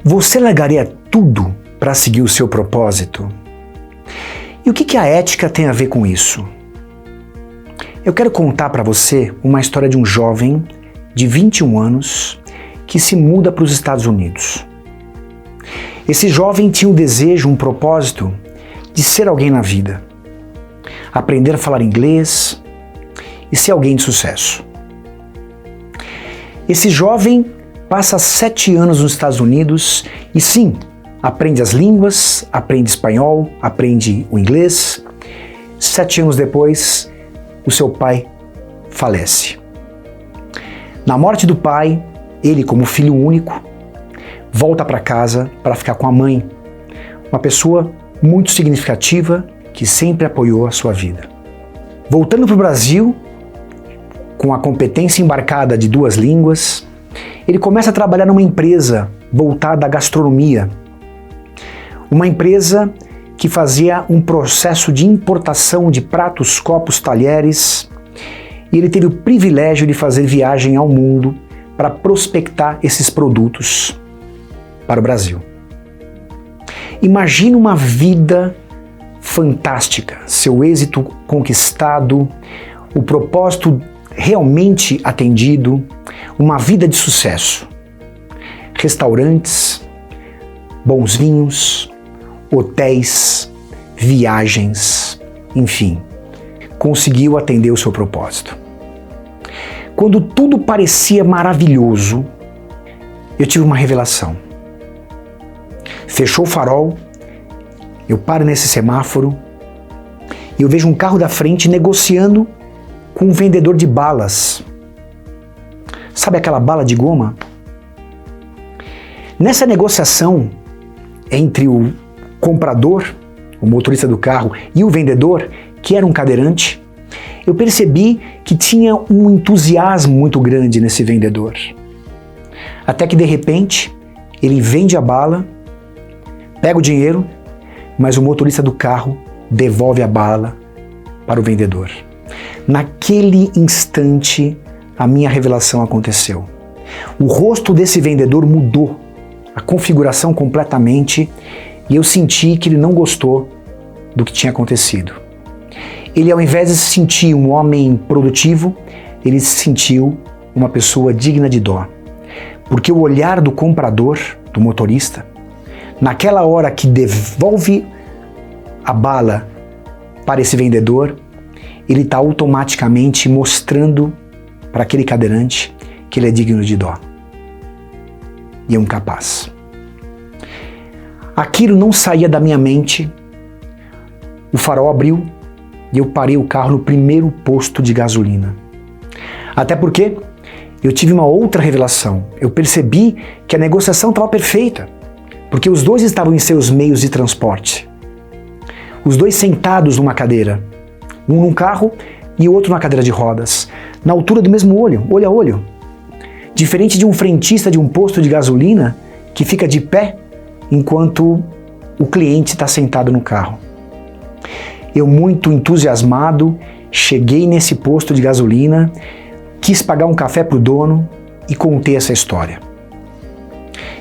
Você largaria tudo para seguir o seu propósito? E o que a ética tem a ver com isso? Eu quero contar para você uma história de um jovem de 21 anos que se muda para os Estados Unidos. Esse jovem tinha um desejo, um propósito de ser alguém na vida, aprender a falar inglês e ser alguém de sucesso. Esse jovem passa 7 anos nos Estados Unidos e sim, aprende as línguas, aprende espanhol, aprende o inglês. 7 anos depois, o seu pai falece. Na morte do pai, ele, como filho único, volta para casa para ficar com a mãe, uma pessoa muito significativa que sempre apoiou a sua vida. Voltando para o Brasil, com a competência embarcada de 2 línguas, ele começa a trabalhar numa empresa voltada à gastronomia, uma empresa que fazia um processo de importação de pratos, copos, talheres, e ele teve o privilégio de fazer viagem ao mundo para prospectar esses produtos para o Brasil. Imagina uma vida fantástica, seu êxito conquistado, o propósito realmente atendido, uma vida de sucesso. Restaurantes, bons vinhos, hotéis, viagens, enfim, conseguiu atender o seu propósito. Quando tudo parecia maravilhoso, eu tive uma revelação. Fechou o farol, eu paro nesse semáforo e eu vejo um carro da frente negociando com um vendedor de balas. Sabe aquela bala de goma? Nessa negociação entre o comprador, o motorista do carro, e o vendedor, que era um cadeirante, eu percebi que tinha um entusiasmo muito grande nesse vendedor. Até que de repente, ele vende a bala, pega o dinheiro, mas o motorista do carro devolve a bala para o vendedor. Naquele instante, a minha revelação aconteceu. O rosto desse vendedor mudou, a configuração completamente, e eu senti que ele não gostou do que tinha acontecido. Ele, ao invés de se sentir um homem produtivo, ele se sentiu uma pessoa digna de dó. Porque o olhar do comprador, do motorista, naquela hora que devolve a bala para esse vendedor, ele está automaticamente mostrando para aquele cadeirante que ele é digno de dó e é um capaz. Aquilo não saía da minha mente, o farol abriu e eu parei o carro no primeiro posto de gasolina. Até porque eu tive uma outra revelação, eu percebi que a negociação estava perfeita, porque os dois estavam em seus meios de transporte. Os dois sentados numa cadeira, um num carro e o outro na cadeira de rodas, na altura do mesmo olho, olho a olho. Diferente de um frentista de um posto de gasolina que fica de pé enquanto o cliente está sentado no carro. Eu, muito entusiasmado, cheguei nesse posto de gasolina, quis pagar um café para o dono e contei essa história.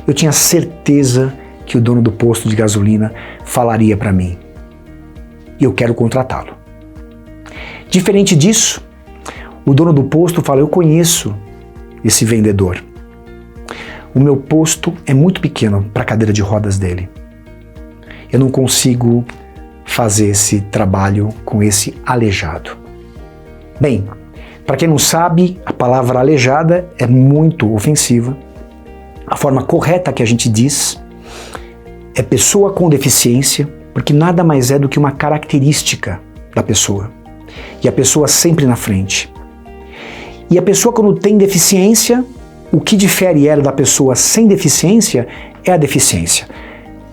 Eu tinha certeza que o dono do posto de gasolina falaria para mim: eu quero contratá-lo. Diferente disso, o dono do posto fala: eu conheço esse vendedor. O meu posto é muito pequeno para a cadeira de rodas dele. Eu não consigo fazer esse trabalho com esse aleijado. Bem, para quem não sabe, a palavra aleijada é muito ofensiva. A forma correta que a gente diz é pessoa com deficiência, porque nada mais é do que uma característica da pessoa. E a pessoa sempre na frente. E a pessoa, quando tem deficiência, o que difere ela da pessoa sem deficiência é a deficiência.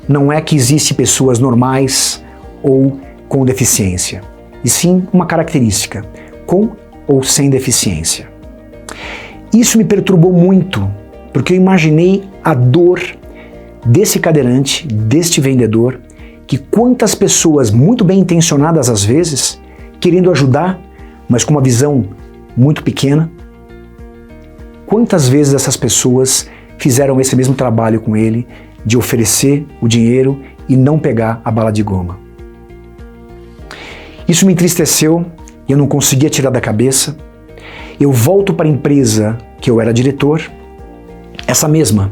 Não é que existem pessoas normais ou com deficiência, e sim uma característica, com ou sem deficiência. Isso me perturbou muito, porque eu imaginei a dor desse cadeirante, deste vendedor, que quantas pessoas muito bem intencionadas às vezes, querendo ajudar, mas com uma visão muito pequena, quantas vezes essas pessoas fizeram esse mesmo trabalho com ele de oferecer o dinheiro e não pegar a bala de goma. Isso me entristeceu e eu não conseguia tirar da cabeça. Eu volto para a empresa que eu era diretor, essa mesma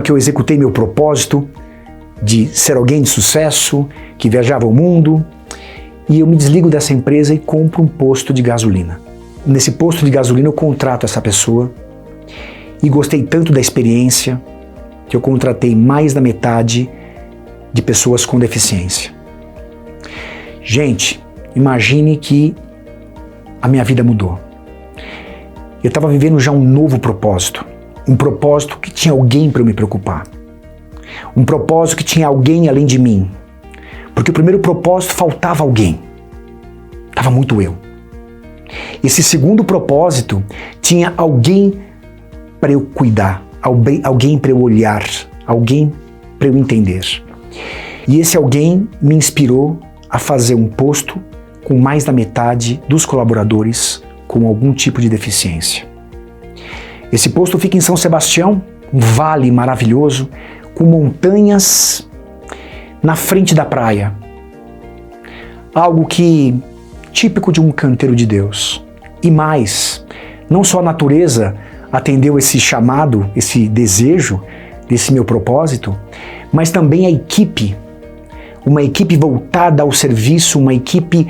que eu executei meu propósito de ser alguém de sucesso, que viajava o mundo, e eu me desligo dessa empresa e compro um posto de gasolina. Nesse posto de gasolina eu contrato essa pessoa e gostei tanto da experiência que eu contratei mais da metade de pessoas com deficiência. Gente, imagine que a minha vida mudou. Eu estava vivendo já um novo propósito, um propósito que tinha alguém para eu me preocupar, um propósito que tinha alguém além de mim, porque o primeiro propósito faltava alguém, estava muito eu. Esse segundo propósito tinha alguém para eu cuidar, alguém para eu olhar, alguém para eu entender. E esse alguém me inspirou a fazer um posto com mais da metade dos colaboradores com algum tipo de deficiência. Esse posto fica em São Sebastião, um vale maravilhoso, com montanhas na frente da praia. Algo que típico de um canteiro de Deus. E mais, não só a natureza atendeu esse chamado, esse desejo, desse meu propósito, mas também a equipe, uma equipe voltada ao serviço, uma equipe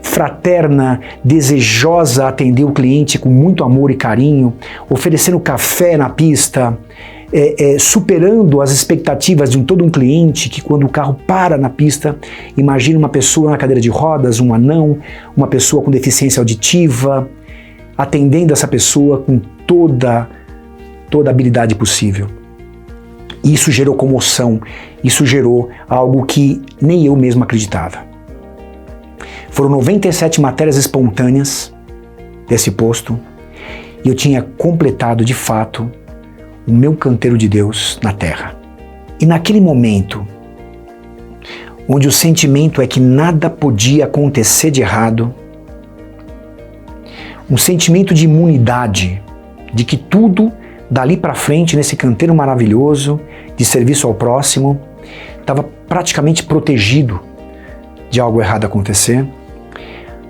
fraterna, desejosa a atender o cliente com muito amor e carinho, oferecendo café na pista, superando as expectativas de todo um cliente que quando o carro para na pista, imagina uma pessoa na cadeira de rodas, um anão, uma pessoa com deficiência auditiva, atendendo essa pessoa com toda a habilidade possível. Isso gerou comoção, isso gerou algo que nem eu mesmo acreditava. Foram 97 matérias espontâneas desse posto e eu tinha completado de fato o meu canteiro de Deus na terra. E naquele momento, onde o sentimento é que nada podia acontecer de errado, um sentimento de imunidade, de que tudo dali para frente, nesse canteiro maravilhoso de serviço ao próximo, estava praticamente protegido de algo errado acontecer,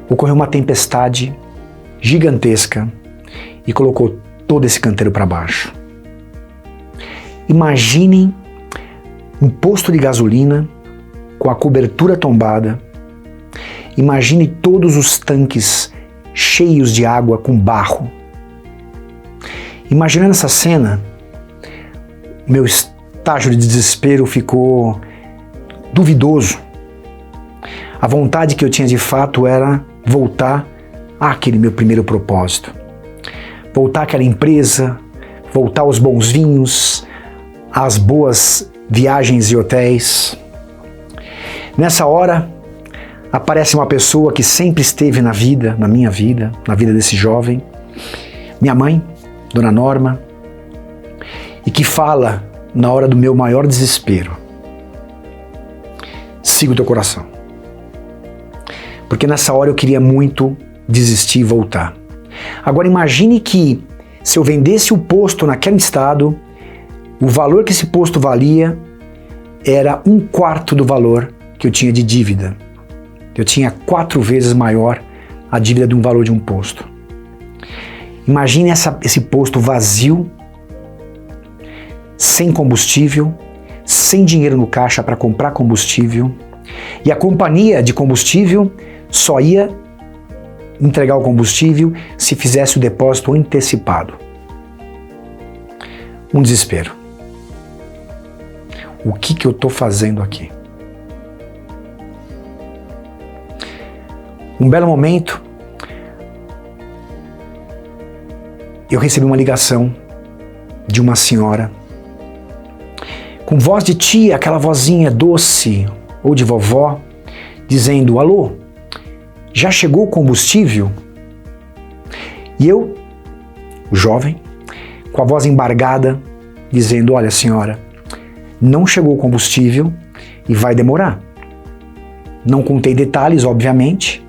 ocorreu uma tempestade gigantesca e colocou todo esse canteiro para baixo. Imaginem um posto de gasolina com a cobertura tombada. Imagine todos os tanques cheios de água com barro. Imaginando essa cena, meu estágio de desespero ficou duvidoso. A vontade que eu tinha de fato era voltar àquele meu primeiro propósito. Voltar àquela empresa, voltar aos bons vinhos, às boas viagens e hotéis. Nessa hora, aparece uma pessoa que sempre esteve na vida, na minha vida, na vida desse jovem, minha mãe, Dona Norma, e que fala na hora do meu maior desespero: siga o teu coração. Porque nessa hora eu queria muito desistir e voltar. Agora imagine que se eu vendesse o posto naquele estado, o valor que esse posto valia era 1/4 do valor que eu tinha de dívida. Eu tinha 4 vezes maior a dívida de um valor de um posto. Imagine esse posto vazio, sem combustível, sem dinheiro no caixa para comprar combustível, e a companhia de combustível só ia entregar o combustível se fizesse o depósito antecipado. Um desespero. O que eu estou fazendo aqui? Um belo momento, eu recebi uma ligação de uma senhora com voz de tia, aquela vozinha doce ou de vovó, dizendo: alô, já chegou o combustível? E eu, o jovem, com a voz embargada, dizendo: olha senhora, não chegou o combustível e vai demorar. Não contei detalhes, obviamente,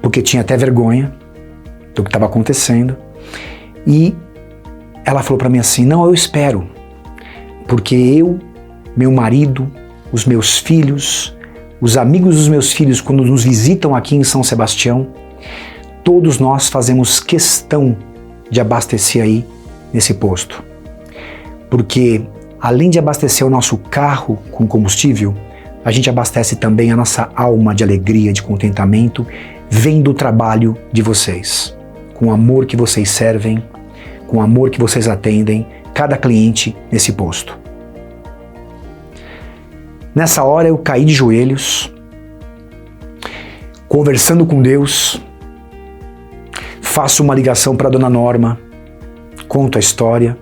porque tinha até vergonha do que estava acontecendo. E ela falou para mim assim: não, eu espero, porque eu, meu marido, os meus filhos, os amigos dos meus filhos, quando nos visitam aqui em São Sebastião, todos nós fazemos questão de abastecer aí nesse posto. Porque além de abastecer o nosso carro com combustível, a gente abastece também a nossa alma de alegria, de contentamento, vendo o trabalho de vocês, com o amor que vocês servem, com o amor que vocês atendem cada cliente nesse posto. Nessa hora eu caí de joelhos, conversando com Deus, faço uma ligação para a Dona Norma, conto a história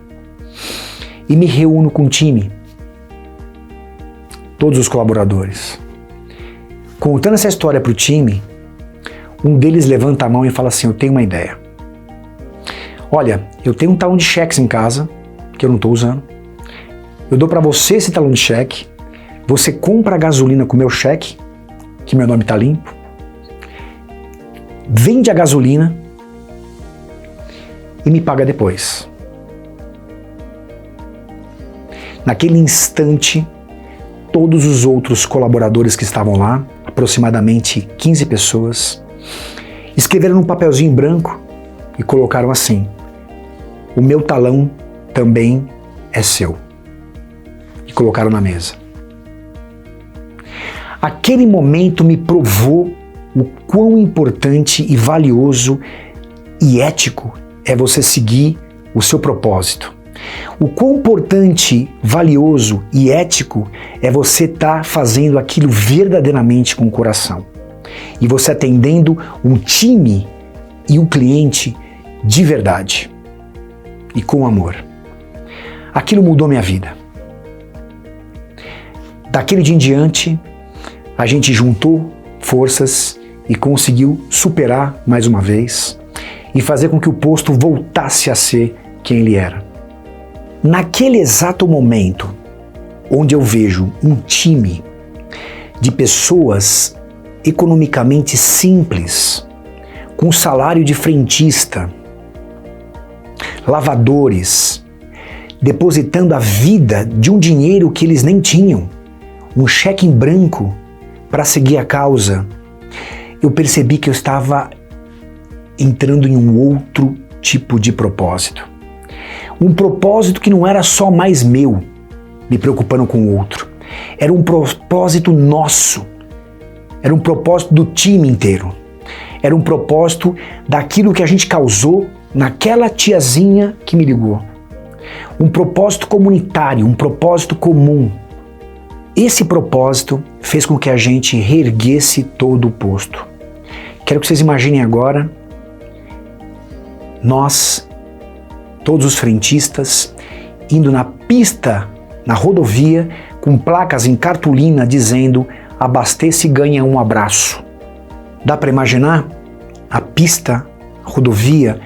e me reúno com o time, todos os colaboradores. Contando essa história para o time, um deles levanta a mão e fala assim: eu tenho uma ideia. Olha, eu tenho um talão de cheques em casa, que eu não estou usando. Eu dou para você esse talão de cheque, você compra a gasolina com o meu cheque, que meu nome está limpo, vende a gasolina e me paga depois. Naquele instante, todos os outros colaboradores que estavam lá, aproximadamente 15 pessoas, escreveram num papelzinho branco e colocaram assim: o meu talão também é seu. E colocaram na mesa. Aquele momento me provou o quão importante e valioso e ético é você seguir o seu propósito. O quão importante, valioso e ético é você estar fazendo aquilo verdadeiramente com o coração. E você atendendo um time e um cliente de verdade e com amor. Aquilo mudou minha vida. Daquele dia em diante, a gente juntou forças e conseguiu superar mais uma vez e fazer com que o posto voltasse a ser quem ele era. Naquele exato momento onde eu vejo um time de pessoas economicamente simples, com salário de frentista, lavadores, depositando a vida de um dinheiro que eles nem tinham, um cheque em branco para seguir a causa, eu percebi que eu estava entrando em um outro tipo de propósito. Um propósito que não era só mais meu, me preocupando com o outro. Era um propósito nosso. Era um propósito do time inteiro. Era um propósito daquilo que a gente causou naquela tiazinha que me ligou. Um propósito comunitário, um propósito comum. Esse propósito fez com que a gente reerguesse todo o posto. Quero que vocês imaginem agora nós, todos os frentistas, indo na pista, na rodovia, com placas em cartolina dizendo: abasteça e ganha um abraço. Dá para imaginar? A pista, a rodovia,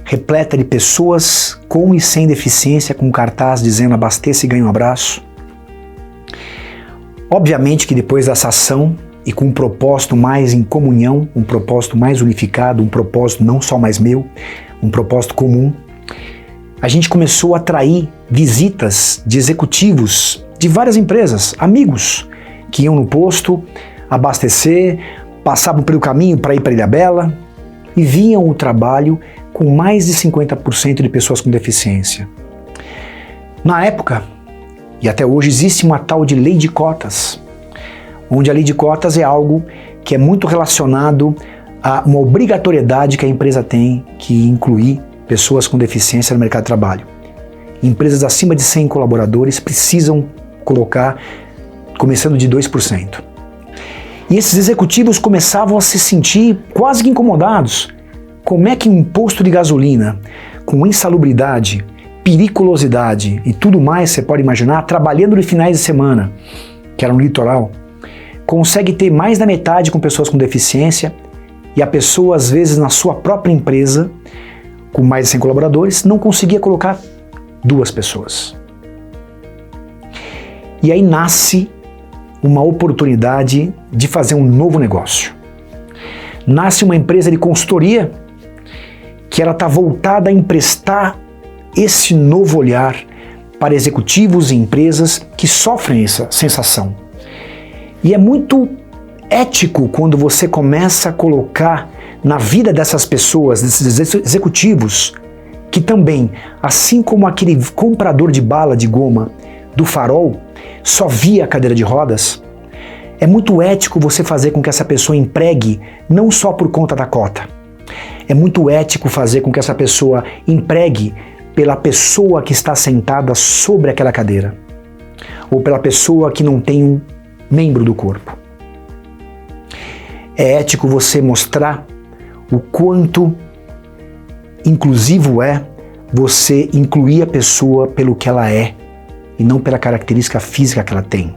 repleta de pessoas com e sem deficiência, com cartaz dizendo: abasteça e ganha um abraço. Obviamente que depois dessa ação, e com um propósito mais em comunhão, um propósito mais unificado, um propósito não só mais meu, um propósito comum, a gente começou a atrair visitas de executivos de várias empresas, amigos, que iam no posto abastecer, passavam pelo caminho para ir para Ilhabela e viam o trabalho com mais de 50% de pessoas com deficiência. Na época, e até hoje, existe uma tal de lei de cotas, onde a lei de cotas é algo que é muito relacionado a uma obrigatoriedade que a empresa tem que incluir pessoas com deficiência no mercado de trabalho. Empresas acima de 100 colaboradores precisam colocar, começando de 2%. E esses executivos começavam a se sentir quase que incomodados. Como é que um posto de gasolina com insalubridade, periculosidade e tudo mais, você pode imaginar, trabalhando nos finais de semana, que era no litoral, consegue ter mais da metade com pessoas com deficiência e a pessoa, às vezes, na sua própria empresa, com mais de 100 colaboradores, não conseguia colocar 2 pessoas. E aí nasce uma oportunidade de fazer um novo negócio. Nasce uma empresa de consultoria que ela está voltada a emprestar esse novo olhar, para executivos e empresas que sofrem essa sensação. E é muito ético quando você começa a colocar na vida dessas pessoas, desses executivos, que também, assim como aquele comprador de bala de goma do farol, só via a cadeira de rodas, é muito ético você fazer com que essa pessoa empregue não só por conta da cota. É muito ético fazer com que essa pessoa empregue pela pessoa que está sentada sobre aquela cadeira, ou pela pessoa que não tem um membro do corpo. É ético você mostrar o quanto inclusivo é você incluir a pessoa pelo que ela é e não pela característica física que ela tem.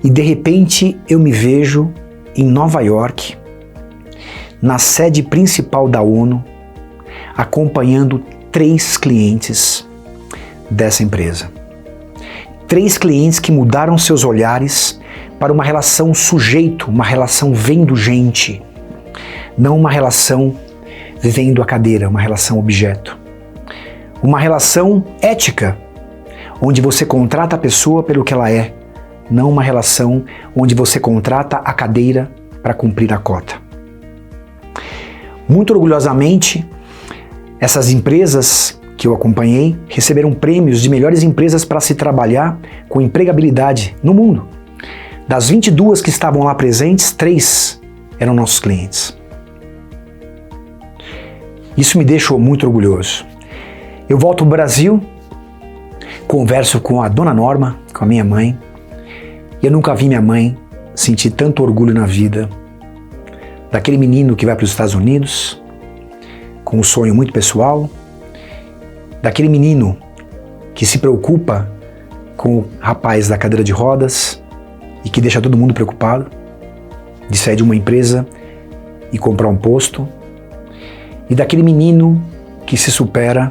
E de repente eu me vejo em Nova York, na sede principal da ONU, acompanhando 3 clientes dessa empresa. 3 clientes que mudaram seus olhares para uma relação sujeito, uma relação vendo gente, não uma relação vendo a cadeira, uma relação objeto. Uma relação ética, onde você contrata a pessoa pelo que ela é, não uma relação onde você contrata a cadeira para cumprir a cota. Muito orgulhosamente, essas empresas que eu acompanhei receberam prêmios de melhores empresas para se trabalhar com empregabilidade no mundo. Das 22 que estavam lá presentes, 3 eram nossos clientes. Isso me deixou muito orgulhoso. Eu volto ao Brasil, converso com a dona Norma, com a minha mãe, e eu nunca vi minha mãe sentir tanto orgulho na vida daquele menino que vai para os Estados Unidos, com um sonho muito pessoal, daquele menino que se preocupa com o rapaz da cadeira de rodas e que deixa todo mundo preocupado, de sair de uma empresa e comprar um posto, e daquele menino que se supera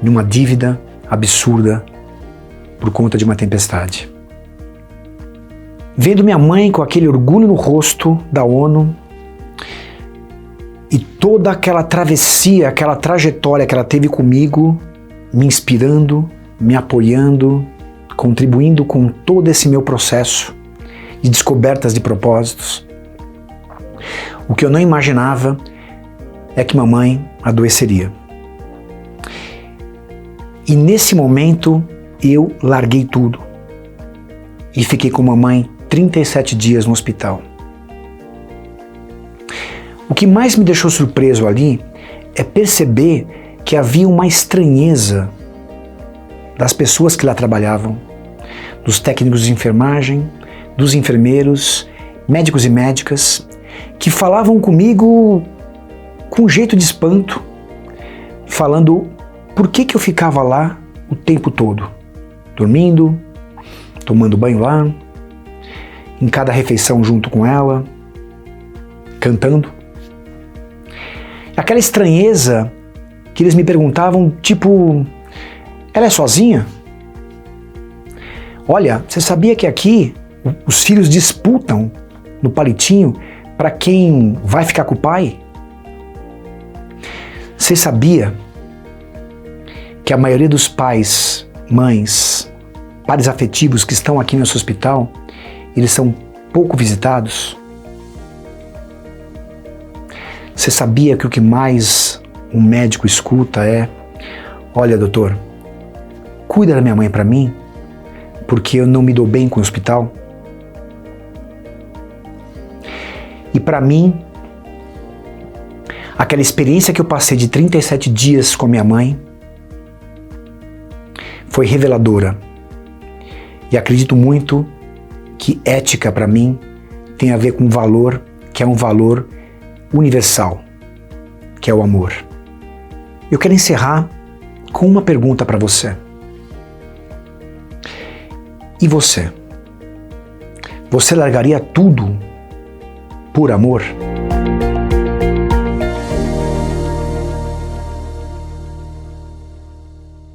numa dívida absurda por conta de uma tempestade. Vendo minha mãe com aquele orgulho no rosto da ONU e toda aquela travessia, aquela trajetória que ela teve comigo, me inspirando, me apoiando, contribuindo com todo esse meu processo de descobertas de propósitos. O que eu não imaginava é que mamãe adoeceria. E nesse momento eu larguei tudo e fiquei com mamãe 37 dias no hospital. O que mais me deixou surpreso ali é perceber que havia uma estranheza das pessoas que lá trabalhavam, dos técnicos de enfermagem, dos enfermeiros, médicos e médicas, que falavam comigo com um jeito de espanto, falando por que eu ficava lá o tempo todo, dormindo, tomando banho lá, em cada refeição junto com ela, cantando. Aquela estranheza que eles me perguntavam, tipo, ela é sozinha? Olha, você sabia que aqui os filhos disputam no palitinho para quem vai ficar com o pai? Você sabia que a maioria dos pais, mães, pares afetivos que estão aqui nesse hospital, eles são pouco visitados? Você sabia que o que mais um médico escuta é: olha, doutor, cuida da minha mãe para mim, porque eu não me dou bem com o hospital? E para mim, aquela experiência que eu passei de 37 dias com minha mãe foi reveladora. E acredito muito que ética para mim tem a ver com valor, que é um valor universal, que é o amor. Eu quero encerrar com uma pergunta para você. E você? Você largaria tudo por amor?